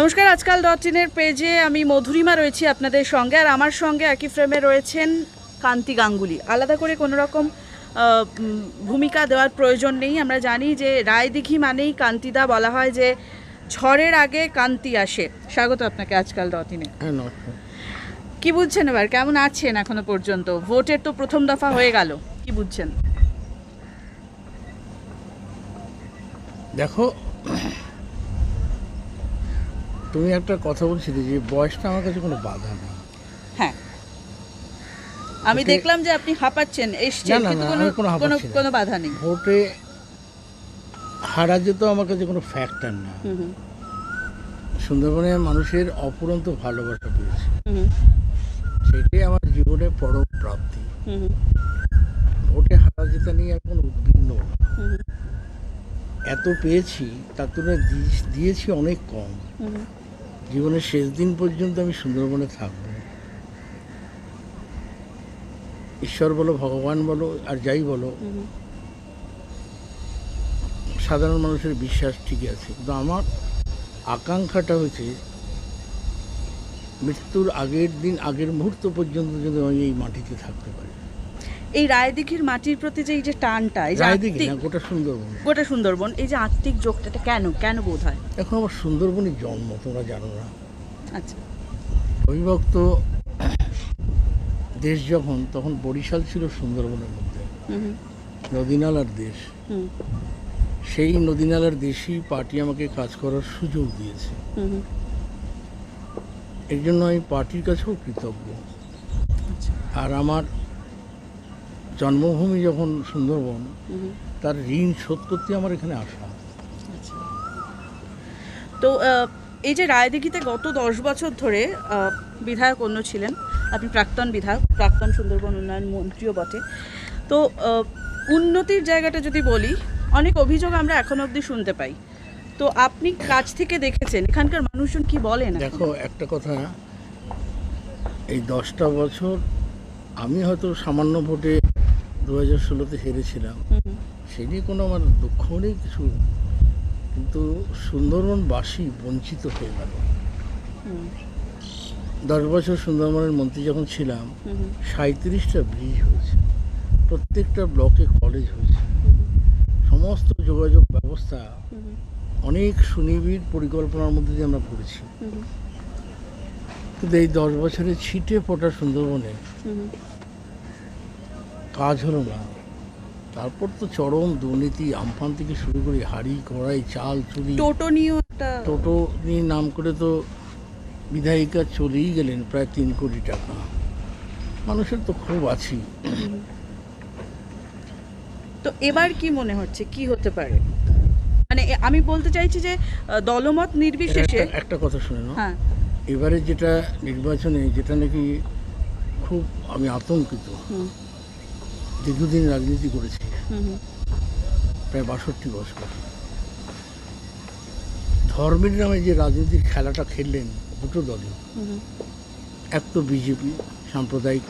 নমস্কার, আজকাল ডট ইনের পেজে আমি মধুরিমা রয়েছি আপনাদের সঙ্গে, আর আমার সঙ্গে একই ফ্রেমে রয়েছেন কান্তি গাঙ্গুলি। আলাদা করে কোনো রকম ভূমিকা দেওয়ার প্রয়োজন নেই। আমরা জানি যে রায়দিঘি মানেই কান্তিদা, বলা হয় যে ঝড়ের আগে কান্তি আসে। স্বাগত আপনাকে আজকাল ডট ইনে। কি বুঝছেন এবার, কেমন আছেন এখনো পর্যন্ত? ভোটের তো প্রথম দফা হয়ে গেল, কি বুঝছেন? দেখো, তুমি একটা কথা বলছিলে যে বয়সটা আমার কাছে কোনো বাধা নেই। হ্যাঁ, আমি দেখলাম যে আপনি হাঁপাচ্ছেন, এসছেন, কিন্তু কোনো বাধা নেই। ভোটে হারা যেত আমার কাছে কোনো ফ্যাক্টর না। সুন্দরবনে মানুষের অপুরন্ত ভালোবাসা পেয়েছি, সেটাই আমার জীবনে পরম প্রাপ্তি। ভোটে হারা যেতে নিয়ে আমি কোনো উদ্বিগ্ন না। এত পেয়েছি, তার তুলনায় দিয়েছি অনেক কম। জীবনের শেষ দিন পর্যন্ত আমি সুন্দরবনে থাকবো। ঈশ্বর বলো, ভগবান বলো, আর যাই বলো, সাধারণ মানুষের বিশ্বাস ঠিকই আছে, কিন্তু আমার আকাঙ্ক্ষাটা হচ্ছে মৃত্যুর আগের দিন, আগের মুহূর্ত পর্যন্ত যদি আমি এই মাটিতে থাকতে পারি। এই রায়দিঘির মাটির প্রতি যে এই যে টানটা, এই যে রায়দিঘি না, গোটা সুন্দরবন, এই যে আত্মিক যোগটা, কেন বোধ হয়? এখন আমার সুন্দরবনের জন্ম, তোমরা জানো না? আচ্ছা, অবিভক্ত দেশ যখন, তখন বরিশাল ছিল সুন্দরবনের মধ্যে, নদীনালার দেশ। সেই নদীনালার দেশই পার্টি আমাকে কাজ করার সুযোগ দিয়েছে। এর জন্য আমি পার্টির কাছেও কৃতজ্ঞ। আর আমার জন্মভূমি যখন সুন্দরবন, তার ঋণ শোধ করতে আমার এখানে আসা। তো এই যে রায়দিঘিতে গত 10 বছর ধরে বিধায়ক অন্য ছিলেন, আপনি প্রাক্তন বিধায়ক, প্রাক্তন সুন্দরবন উন্নয়ন মন্ত্রীও বটে। তো উন্নতির জায়গাটা যদি বলি, অনেক অভিযোগ আমরা এখন অবধি শুনতে পাই। তো আপনি কাছ থেকে দেখেছেন, এখানকার মানুষজন কি বলেন? দেখো, একটা কথা, এই 10টা বছর আমি হয়তো সামান্য ভোটে 2016-তে হেরেছিলাম, সেই নিয়ে কোনো আমার দুঃখ নেই কিছু, কিন্তু সুন্দরবনবাসী বঞ্চিত হয়ে গেল। 10 বছর সুন্দরবনের মন্ত্রী যখন ছিলাম, 37টা ব্রিজ হয়েছে, প্রত্যেকটা ব্লকে কলেজ হয়েছে, সমস্ত যোগাযোগ ব্যবস্থা অনেক সুনিবিড় পরিকল্পনার মধ্যে দিয়ে আমরা পড়েছি। কিন্তু এই 10 বছরে ছিটে ফোটা সুন্দরবনে কাজ হলো না। তারপর তো চরম দুর্নীতি, আমফান থেকে শুরু করে হাড়ি কড়াই চাল চুরি, টোটো নিয়ে নাম করে তো বিধায়িকা চলেই গেলেন প্রায় 3 কোটি টাকা। মানুষের তো খুব আছি। তো এবার কি মনে হচ্ছে, কি হতে পারে? মানে আমি বলতে চাইছি যে দলমত নির্বিশেষে একটা কথা শুনে নাও। হ্যাঁ, এবারে যেটা নির্বাচনে, যেটা নাকি খুব আমি আতঙ্কিত। দীর্ঘদিন রাজনীতি করেছি, প্রায় 62 বছর। ধর্মের নামে যে রাজনীতির খেলাটা খেললেন দুটো দলই, এক তো বিজেপি সাম্প্রদায়িক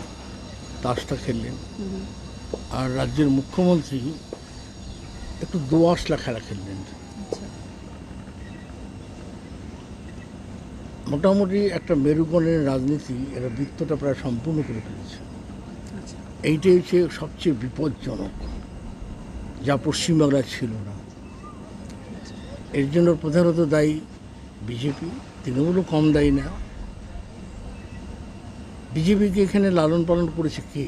তাসটা খেললেন, আর রাজ্যের মুখ্যমন্ত্রী একটু দোআঁশলা খেলা খেললেন। মোটামুটি একটা মেরুকরণের রাজনীতি, এরা বৃত্তটা প্রায় সম্পূর্ণ করে ফেলেছে। এইটাই হচ্ছে সবচেয়ে বিপজ্জনক, যা পশ্চিমবাংলায় ছিল না। এর জন্য প্রধানত দায়ী বিজেপি, তৃণমূলও কম দায়ী না। বিজেপিকে এখানে লালন পালন করেছে কে?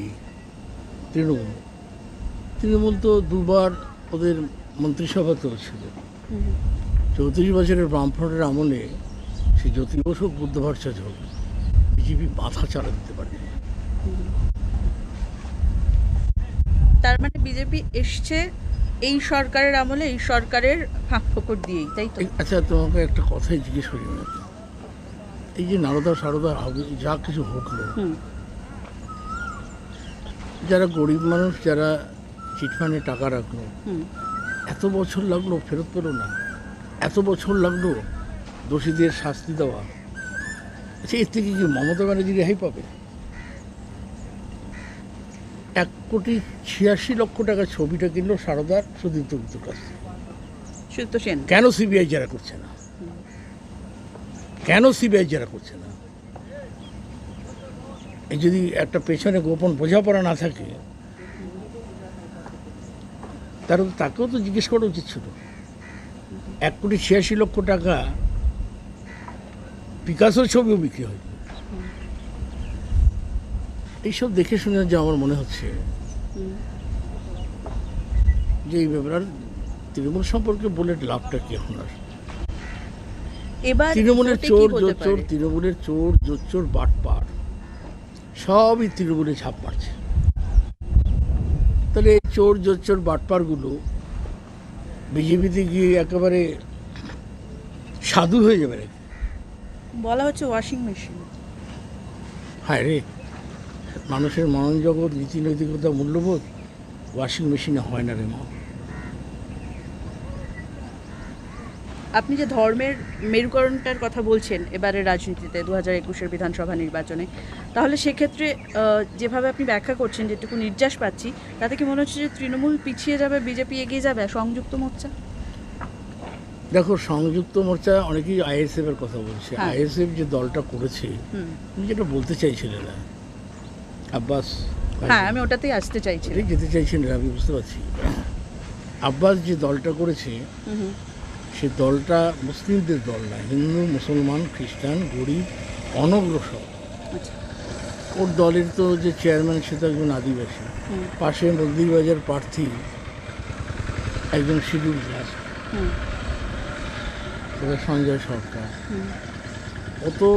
তৃণমূল তো 2বার ওদের মন্ত্রিসভাতেও ছিল। 34 বছরের বামফ্রন্টের আমলে সে জ্যোতি বসু, বুদ্ধ ভট্টাচার্য হোক, বিজেপি মাথা চালা দিতে পারে। তার মানে বিজেপি এসছে এই সরকারের আমলে, এই সরকারের ফাঁক ফোকর দিয়েই, তাই তো? আচ্ছা, তোমাকে একটা কথাই জিজ্ঞেস করি, এই যে নারদা সারদা যা কিছু ঘটলো, যারা গরিব মানুষ, যারা চিটফান্ডে টাকা রাখলো, এত বছর লাগলো ফেরত পেলো না, এত বছর লাগলো দোষীদের শাস্তি দেওয়া। আচ্ছা, এর থেকে কি মমতা ব্যানার্জি রেহাই পাবে? 1,86,00,000 টাকা ছবিটা কিনলো সারদার সুদীপ্ত গুপ্তর কাছে। কেন সিবিআই যারা করছে না? কেন সিবিআই যারা করছে না? এই যদি একটা পেছনে গোপন বোঝাপড়া না থাকে, তাকেও তো জিজ্ঞেস করা উচিত ছিল। 1,86,00,000 টাকা পিকাসোর ছবিও বিক্রি হয়। এইসব দেখে শুনে যে আমার মনে হচ্ছে যে এই ব্যাপার তৃণমূল সম্পর্কে বলে লাভটা কি এখন আর? এবার তৃণমূলের ভোটে কি চোর হতে জোচ্চোর, পারে? তৃণমূলের চোর জোচ্চোর বাটপার সবই তৃণমূলে ছাপ মারছে। তাহলে এই চোর জোচ্চোর বাটপারগুলো বিজেপিতে গিয়ে একেবারে সাধু হয়ে যাবে নাকি? বলা হচ্ছে ওয়াশিং মেশিন। হায় রে, মানুষের মনন জগৎ, নীতি নৈতিকতা, মূল্যবোধ ওয়াশিং মেশিনে হয় না রে মা। আপনি যে ধর্মের মেরুকরণটার কথা বলছেন এবারের রাজনীতিতে 2021-এর বিধানসভা নির্বাচনে, তাহলে সেক্ষেত্রে যেভাবে আপনি ব্যাখ্যা করছেন, যেটুকু নির্যাস পাচ্ছি, তাতে কি মনে হচ্ছে যে তৃণমূল পিছিয়ে যাবে, বিজেপি এগিয়ে যাবে, সংযুক্ত মোর্চা? দেখো, সংযুক্ত মোর্চা অনেকেই আইএসএফ এর কথা বলছে। হ্যাঁ। আইএসএফ যে দলটা করেছে, তুমি যেটা বলতে চাইছিলে না, আব্বাস হ্যাঁ, আমি ওটাতেই আসতে চাইছি। এটাই যেতে চাইছেন, আমি বুঝতে পারছি। আব্বাস যে দলটা করেছে, সে দলটা মুসলিমদের দল না, হিন্দু, মুসলমান, খ্রিস্টান, গরিব, অনগ্রসর। আচ্ছা। ওর দলের তো যে চেয়ারম্যান, সে তো একজন আদিবাসী। পাশে মন্দিরবাজার প্রার্থী একজন শিডিউল কাস্ট, সঞ্জয় সরকার। ও তো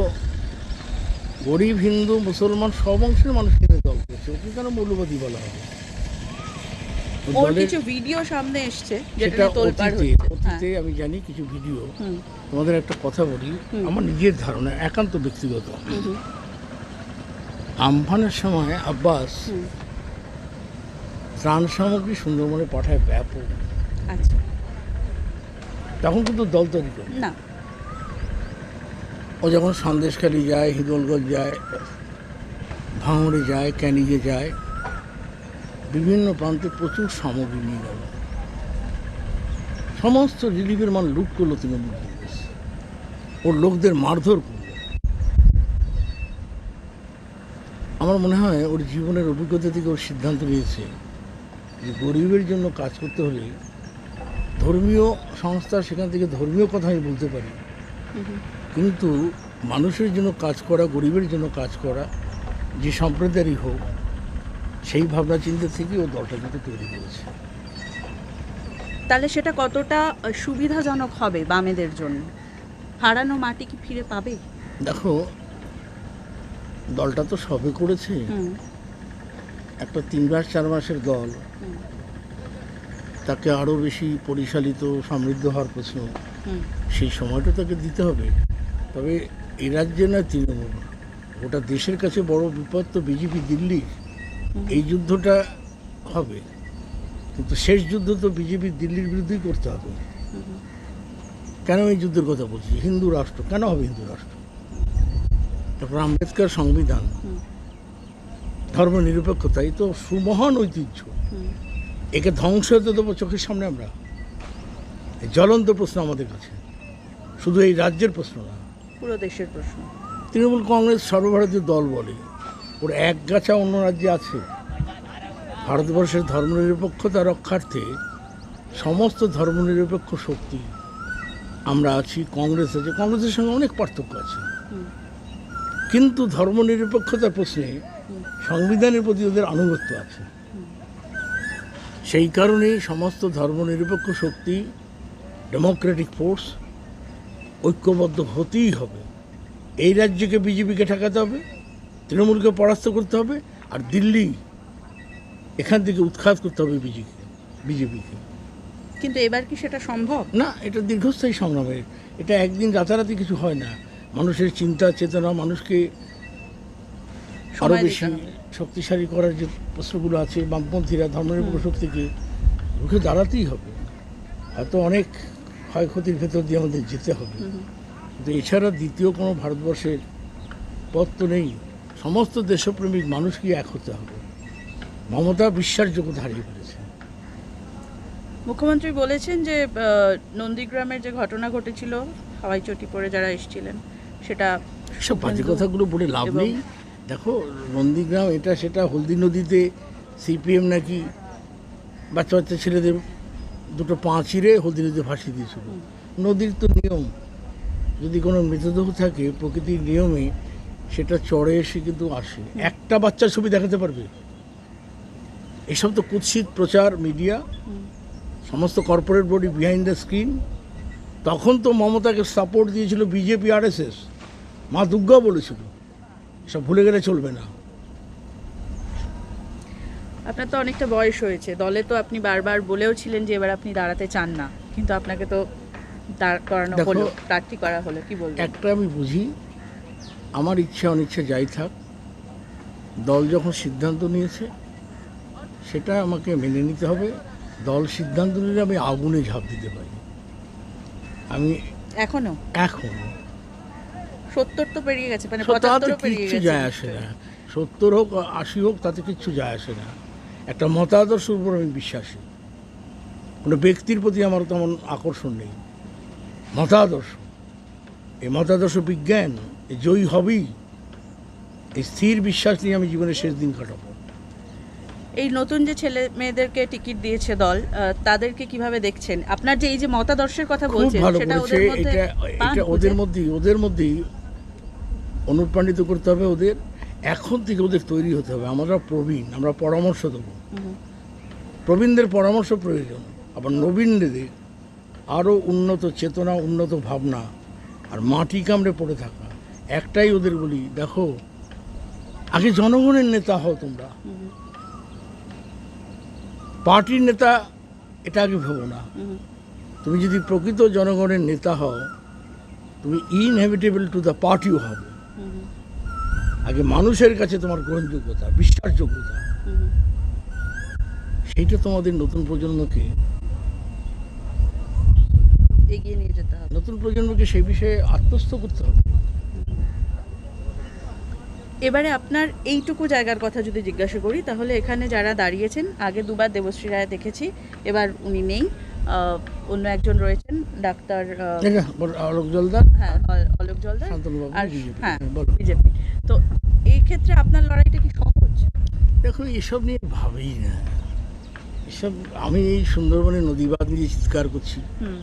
গরিব, হিন্দু, মুসলমান সব অংশের মানুষকে নিয়ে দল করছে। ওকে কেন মৌলবাদী বলা হবে? ওর ওর দলের কিছু ভিডিও সামনে এসছে যেটা সেটা নিয়ে তোলপাড় অতীতে হচ্ছে। অতীতে আমি জানি কিছু ভিডিও। তোমাদের একটা কথা বলি, আমার নিজের ধারণা, একান্ত ব্যক্তিগত। আমফানের সময় আব্বাস ত্রাণ সামগ্রী সুন্দরবনে পাঠায় ব্যাপক। আচ্ছা। তখন কিন্তু দল তৈরি করে না, ও যখন সন্দেশখালি যায়, হিদলগঞ্জ যায়, ভাঙড়ে যায়, ক্যানিগে যায়, বিভিন্ন প্রান্তে প্রচুর সামগ্রী নিয়ে গেল। সমস্ত রিলিফের মান লুট করলো তৃণমূল কংগ্রেস। ওর লোকদের মারধর করল। আমার মনে হয় ওর জীবনের অভিজ্ঞতা থেকে ওর সিদ্ধান্ত নিয়েছে যে গরিবের জন্য কাজ করতে হলে ধর্মীয় সংস্থা, সেখান থেকে ধর্মীয় কথা আমি বলতে পারি, কিন্তু মানুষের জন্য কাজ করা, গরিবের জন্য কাজ করা, যে সম্প্রদায়েরই হোক, সেই ভাবনা চিন্তা থেকে ও দলটা কিন্তু তৈরি করেছে। তাহলে সেটা কতটা সুবিধাজনক হবে বামেদের জন্য? হারানো মাটি কি ফিরে পাবে? দেখো, দলটা তো সবে করেছে, একটা 3-4 মাসের দল, তাকে আরও বেশি পরিচালিত, সমৃদ্ধ হওয়ার প্রশ্ন, সেই সময়টা তাকে দিতে হবে। তবে এ রাজ্যে না তৃণমূল, গোটা দেশের কাছে বড় বিপদ তো বিজেপি দিল্লি। এই যুদ্ধটা হবে, কিন্তু শেষ যুদ্ধ তো বিজেপি দিল্লির বিরুদ্ধেই করতে হবে। কেন এই যুদ্ধের কথা বলছি? হিন্দু রাষ্ট্র কেন হবে? হিন্দু রাষ্ট্র, ডক্টর আম্বেদকর সংবিধান, ধর্ম নিরপেক্ষতা, এই তো সুমহান ঐতিহ্য। একে ধ্বংস হতে দেবো চোখের সামনে আমরা? জ্বলন্ত প্রশ্ন আমাদের কাছে, শুধু এই রাজ্যের প্রশ্ন না, পুরো দেশের প্রশ্ন। তৃণমূল কংগ্রেস সর্বভারতীয় দল বলে, ওর এক গাছা অন্য রাজ্যে আছে। ভারতবর্ষের ধর্মনিরপেক্ষতা রক্ষার্থে সমস্ত ধর্মনিরপেক্ষ শক্তি আমরা আছি, কংগ্রেস আছে, কংগ্রেসের সঙ্গে অনেক পার্থক্য আছে, কিন্তু ধর্মনিরপেক্ষতার প্রশ্নে সংবিধানের প্রতি ওদের আনুগত্য আছে। সেই কারণেই সমস্ত ধর্মনিরপেক্ষ শক্তি, ডেমোক্রেটিক ফোর্স ঐক্যবদ্ধ হতেই হবে। এই রাজ্যকে বিজেপিকে ঠেকাতে হবে, তৃণমূলকে পরাস্ত করতে হবে, আর দিল্লি এখান থেকে উৎখাত করতে হবে বিজেপিকে। কিন্তু এবার কি সেটা সম্ভব? না, এটা দীর্ঘস্থায়ী সংগ্রামের, এটা একদিন রাতারাতি কিছু হয় না। মানুষের চিন্তা চেতনা, মানুষকে আরও বেশি শক্তিশালী করার যে প্রশ্নগুলো আছে, বামপন্থীরা ধর্মনিরপেক্ষ শক্তিকে রুখে দাঁড়াতেই হবে। হয়তো অনেক ক্ষয়ক্ষতির ভেতর দিয়ে আমাদের যেতে হবে, কিন্তু এছাড়া দ্বিতীয় কোনো ভারতবর্ষের পথ তো নেই। সমস্ত দেশপ্রেমিক মানুষকে এক হতে হবে। মমতা বিশ্বাসযোগ্যতা হারিয়ে ফেলেছে। মুখ্যমন্ত্রী বলেছেন যে নন্দীগ্রামের যে ঘটনা ঘটেছিল, হাওয়াই চটি পরে যারা এসেছিলেন, সেটা সব বাজে কথাগুলো বলে লাভ এবং- নেই। দেখো নন্দীগ্রাম এটা সেটা, হলদি নদীতে সিপিএম নাকি বাচ্চা বাচ্চা ছেলেদের দুটো পা চিরে হলদি নদীতে ভাসিয়ে দিয়েছিল। নদীর তো নিয়ম, যদি কোনো মৃতদেহ থাকে প্রকৃতির নিয়মে সেটা চড়ে এসে কিন্তু আসে। একটা বাচ্চার ছবি দেখাতে পারবে? এসব তো কুৎসিত প্রচার, মিডিয়া, সমস্ত corporate body behind the screen. তখন তো মমতাকে সাপোর্ট দিয়েছিল বিজেপি, আরএসএস, মা দুর্গা বলেছিল। সব ভুলে গেলে চলবে না। আপনার তো অনেকটা বয়স হয়েছে, দলে তো আপনি বারবার বলেও ছিলেন যে এবার আপনি দাঁড়াতে চান না, কিন্তু আপনাকে তো দাঁড় করানো দেখো, হলো, প্রার্থী করা হলো, কি বলবেন? একটা আমি বুঝি, আমার ইচ্ছা অনিচ্ছা যাই থাক, দল যখন সিদ্ধান্ত নিয়েছে সেটা আমাকে মেনে নিতে হবে। দল সিদ্ধান্ত নিলে আমি আগুনে ঝাঁপ দিতে পারি। আমি এখনো এখন 70 তো পেরিয়ে গেছে, মানে তাতে 75 পেরিয়ে কিচ্ছু গেছে। যায় আসে না, 70 হোক 80 হোক, তাতে কিচ্ছু যায় আসে না। একটা মতাদর্শের উপর আমি বিশ্বাসী। কোনো ব্যক্তির প্রতি আমার তেমন আকর্ষণ নেই। মতাদর্শ, এই মতাদর্শ বিজ্ঞান, এই জয়ী হবেই, এই স্থির বিশ্বাস নিয়ে আমি জীবনের শেষ দিন কাটাবো। এই নতুন যে ছেলে মেয়েদেরকে টিকিট দিয়েছে দল, তাদেরকে কিভাবে দেখছেন? আপনার যে এই যে মতাদর্শের কথা খুব বলছেন ভালো সেটা করেছে। ওদের মধ্যে পান এটা খুঁজে? ওদের মধ্যেই অনুপ্রাণিত করতে হবে ওদের। এখন থেকে ওদের তৈরি হতে হবে। আমরা প্রবীণ, আমরা পরামর্শ দেবো। হুম, প্রবীণদের পরামর্শ প্রয়োজন, আবার নবীনদের আরও উন্নত চেতনা, উন্নত ভাবনা, আর মাটি কামড়ে পড়ে থাকা। একটাই ওদের বলি, দেখো আগে জনগণের নেতা হও তোমরা, হুম, পার্টির নেতা এটা আগে ভেবো না। হুম, তুমি যদি প্রকৃত জনগণের নেতা হও, তুমি ইনহেভিটেবল টু দ্য পার্টিও হবে। হুম, আগে মানুষের কাছে তোমার গ্রহণযোগ্যতা, বিশ্বাসযোগ্যতা, হুম। সেইটা তোমাদের নতুন প্রজন্মকে এগিয়ে নিয়ে যেতে হবে। নতুন প্রজন্মকে সেই বিষয়ে আত্মস্থ করতে হবে। এবারে আপনার এইটুকু জায়গার কথা যদি জিজ্ঞাসা করি, তাহলে এখানে যারা দাঁড়িয়েছেন, আগে দুবার দেবশ্রী রায় দেখেছি, এবার উনি নেই, অন্য একজন রয়েছেন, ডাক্তার আলোক জলদার, হ্যাঁ অলোক জলদার, শান্তনুবাবু, আর বিজেপি। হ্যাঁ বলো। বিজেপি। তো এই ক্ষেত্রে আপনার লড়াইটা কি সহজ? দেখো এসব নিয়ে ভাবেই না। এসব, আমি এই সুন্দরবনে নদী বাঁধ নিয়ে চিৎকার করছি, হুম,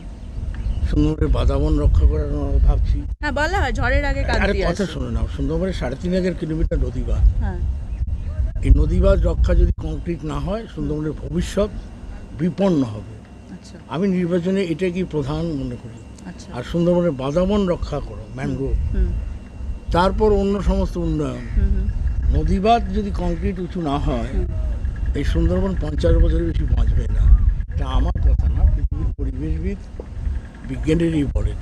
সুন্দরবনের বাতাবরণ রক্ষা করার ভাবছি। হ্যাঁ বলা হয় ঝড়ের আগে আরে কাঁদতে কথা আসে। শোনো না, সুন্দরবনের 3.5 কিলোমিটার নদী বাঁধ। হ্যাঁ, এই নদী বাঁধ রক্ষা যদি কমপ্লিট না হয়, সুন্দরবনের ভবিষ্যৎ বিপন্ন হবে। আচ্ছা আমি নির্বাচনে এটাকেই প্রধান মনে করি। আচ্ছা। আর সুন্দরবনের বাতাবরণ রক্ষা করো, ম্যানগ্রোভ, হুম, তারপর অন্য সমস্ত উন্নয়ন। হুম, হুম, নদীবাঁধ যদি কংক্রিট উঁচু না হয়, হুম। এই সুন্দরবন 50 বছরের বেশি বাঁচবে না। এটা আমার কথা না, পৃথিবীর পরিবেশবিদ, বিজ্ঞানীরই বলেন।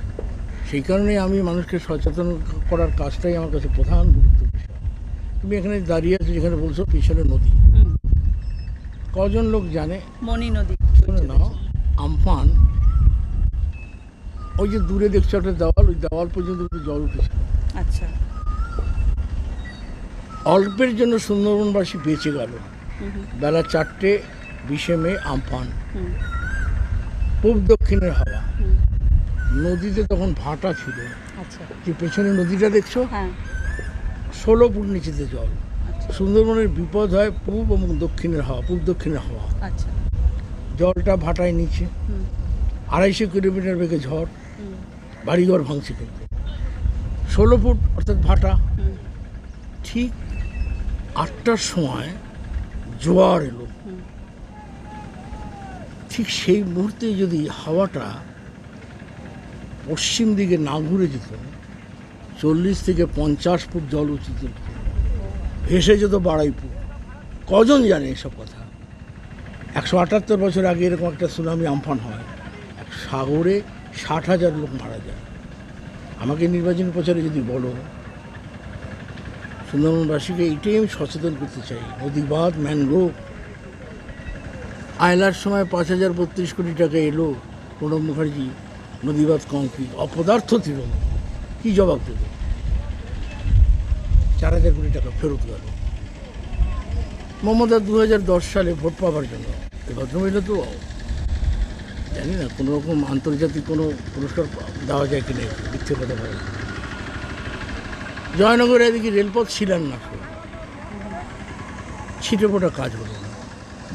সেই কারণে আমি মানুষকে সচেতন করার কাজটাই আমার কাছে প্রধান গুরুত্ব বিষয়। তুমি এখানে দাঁড়িয়ে আছো, যেখানে বলছো পিছনে নদী, হুম। কজন লোক জানে? মণি নদী। শুনে নাও, আমফান, ওই যে দূরে দেখছো একটা দেওয়াল, ওই দেওয়াল পর্যন্ত কিন্তু জল উঠেছে। আচ্ছা। অল্পের জন্য সুন্দরবনবাসী বেঁচে গেল। হুম, হুম, বেলা 4টে 20 আমফান, হুম, পূব দক্ষিণের হাওয়া। হুম। নদীতে তখন ভাটা ছিল। আচ্ছা। যে পেছনে নদীটা দেখছো, হ্যাঁ। 16 ফুট নিচেতে জল। আচ্ছা সুন্দরবনের বিপদ হয় পূব এবং দক্ষিণের হাওয়া, পূব দক্ষিণের হাওয়া। আচ্ছা। জলটা ভাটায় নিচে, হুম, 250 কিলোমিটার বেগে ঝড়, হুম, বাড়িঘর ভাঙছে কিন্তু। 16 ফুট অর্থাৎ ভাটা। হুম, ঠিক 8টার সময় জোয়ার এলো। হুম। ঠিক সেই মুহূর্তে যদি হাওয়াটা পশ্চিম দিকে না ঘুরে যেত, 40 থেকে 50 ফুট জল উঁচুতে ভেসে যেত বাড়াইপুর। কজন জানে এসব কথা? 178 বছর আগে এরকম একটা সুনামি আমফান হয়, এক সাগরে 60,000 লোক মারা যায়। আমাকে নির্বাচনী প্রচারে যদি বলো, সুন্দরবনবাসীকে এইটাই আমি সচেতন করতে চাই। নদীবাঁধ, ম্যানগ্রোভ, আয়লার সময় 5,032 কোটি টাকা এলো, প্রণব মুখার্জি নদীবাঁধ কংক্রিট, অপদার্থ তৃণমূল কী জবাব দেবে? 4,000 কোটি টাকা ফেরত গেল। মমতা 2010 সালে ভোট পাওয়ার জন্য, এই ভদ্রমহিলা তো জানি না কোনো রকম আন্তর্জাতিক কোনো পুরস্কার দেওয়া যায় কিনা, মিথ্যে কথা বলে, জয়নগরে এদিকে রেলপথ ছিলেন না, ছিটেফোঁটা কাজ হলো না।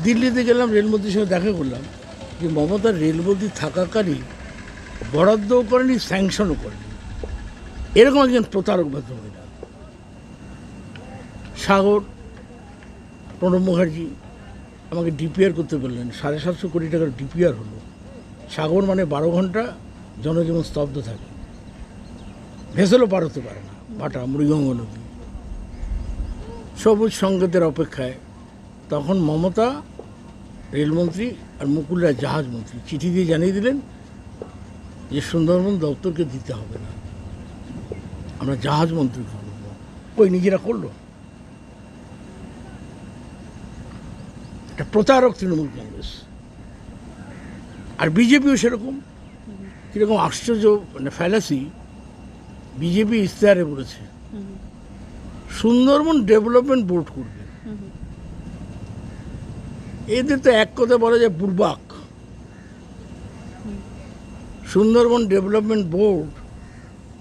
দিল্লিতে গেলাম, রেলমন্ত্রীর সঙ্গে দেখা করলাম যে মমতার রেলমন্ত্রী থাকাকালীন বরাদ্দও করেনি, স্যাংশনও করেনি। এরকম একজন প্রতারক ভদ্রমহিলা। সাগর, প্রণব মুখার্জি আমাকে ডিপিআর করতে বললেন, 750 কোটি টাকার ডিপিআর হলো। সাগর মানে 12 ঘন্টা জনজীবন স্তব্ধ থাকে, ভেসেলও পার হতে পারে না, ভাটা মুড়িগঙ্গা নদী, সবুজ সংকেতের অপেক্ষায়। তখন মমতা রেলমন্ত্রী আর মুকুল রায় জাহাজ মন্ত্রী চিঠি দিয়ে জানিয়ে দিলেন যে সুন্দরবন দপ্তরকে দিতে হবে না, আমরা জাহাজ মন্ত্রীকে করবো। ওই নিজেরা করলো। একটা প্রতারক তৃণমূল কংগ্রেস। আর বিজেপিও সেরকম। কীরকম আশ্চর্য মানে ফ্যালাসি, বিজেপি ইশতেহারে বলেছে সুন্দরবন ডেভেলপমেন্ট বোর্ড করবে। এদের তো এক কথা বলা যায় বুর্বাক। সুন্দরবন ডেভেলপমেন্ট বোর্ড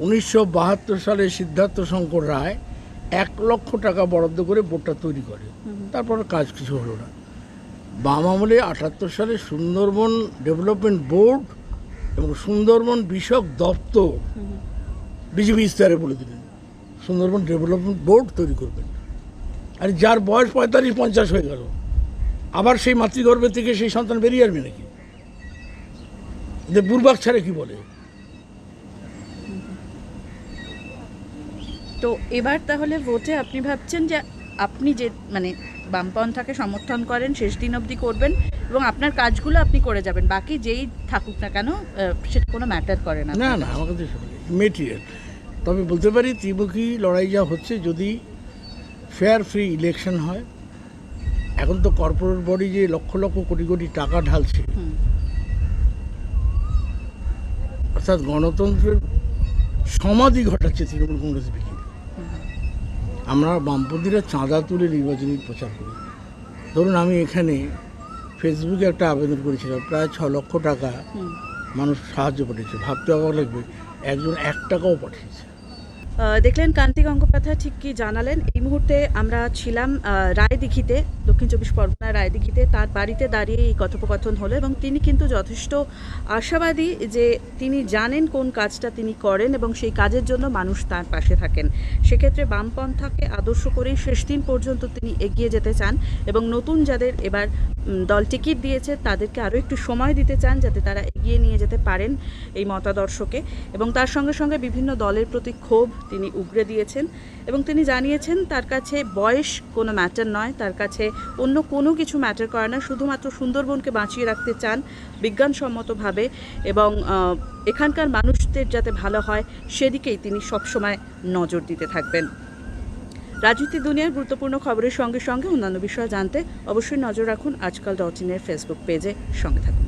1972 সালে সিদ্ধার্থ শঙ্কর রায় 1 লক্ষ টাকা বরাদ্দ করে বোর্ডটা তৈরি করে। তারপর কাজ কিছু হলো না। বাম আমলে 78 সালে সুন্দরবন ডেভেলপমেন্ট বোর্ড এবং সুন্দরবন বিষয়ক দপ্তর বিজেপি ইশতেহারে বলে দিলেন সুন্দরবন ডেভেলপমেন্ট বোর্ড তৈরি করবেন। আর যার বয়স 45-50 হয়ে গেল, আবার সেই মাতৃগর্ভে থেকে সেই সন্তান বেরিয়ে আসবে নাকি? এদের বুর্বাক ছাড়া কি বলে? তো এবার তাহলে ভোটে আপনি ভাবছেন যে আপনি যে মানে বামপন্থাকে সমর্থন করেন শেষ দিন অবধি করবেন এবং আপনার কাজগুলো আপনি করে যাবেন, বাকি যেই থাকুক না কেন সেটা কোনো ম্যাটার করে না? না না, আমার কাছে মেটেরিয়াল। তবে বলতে পারি ত্রিমুখী লড়াই যা হচ্ছে, যদি ফেয়ার ফ্রি ইলেকশন হয়। এখন তো কর্পোরেট বডি যে লক্ষ লক্ষ কোটি কোটি টাকা ঢালছে, অর্থাৎ গণতন্ত্রের সমাধি ঘটাচ্ছে তৃণমূল কংগ্রেস বিজেপি। আমরা বামপন্থীরা চাঁদা তুলে নির্বাচনী প্রচার করি। ধরুন আমি এখানে ফেসবুকে একটা আবেদন করেছিলাম, প্রায় 6 লক্ষ টাকা মানুষ সাহায্য পাঠিয়েছে। ভাবতে অবাক লাগবে, একজন 1 টাকাও পাঠিয়েছে। দেখলেন কান্তি গঙ্গোপাধ্যায় ঠিক কি জানালেন। এই মুহূর্তে আমরা ছিলাম রায়দিঘিতে, দক্ষিণ 24 পরগনার রায়দিঘিতে। তার বাড়িতে দাঁড়িয়ে এই কথোপকথন হলো এবং তিনি কিন্তু যথেষ্ট আশাবাদী যে তিনি জানেন কোন কাজটা তিনি করেন এবং সেই কাজের জন্য মানুষ তার পাশে থাকেন। সেক্ষেত্রে বামপন্থাকে আদর্শ করেই শেষ দিন পর্যন্ত তিনি এগিয়ে যেতে চান এবং নতুন যাদের এবার দল টিকিট দিয়েছে তাদেরকে আরও একটু সময় দিতে চান যাতে তারা এগিয়ে নিয়ে যেতে পারেন এই মতাদর্শকে। এবং তার সঙ্গে সঙ্গে বিভিন্ন দলের প্রতি ক্ষোভ তিনি উগরে দিয়েছেন এবং তিনি জানিয়েছেন তার কাছে বয়স কোনো ম্যাটার নয়, তার কাছে অন্য কোনো কিছু ম্যাটার করে না, শুধুমাত্র সুন্দরবনকে বাঁচিয়ে রাখতে চান বিজ্ঞানসম্মতভাবে এবং এখানকার মানুষদের যাতে ভালো হয় সেদিকেই তিনি সবসময় নজর দিতে থাকবেন। রাজনীতি দুনিয়ার গুরুত্বপূর্ণ খবরের সঙ্গে সঙ্গে অন্যান্য বিষয় জানতে অবশ্যই নজর রাখুন আজকাল.in এর ফেসবুক পেজে। সঙ্গে থাকুন।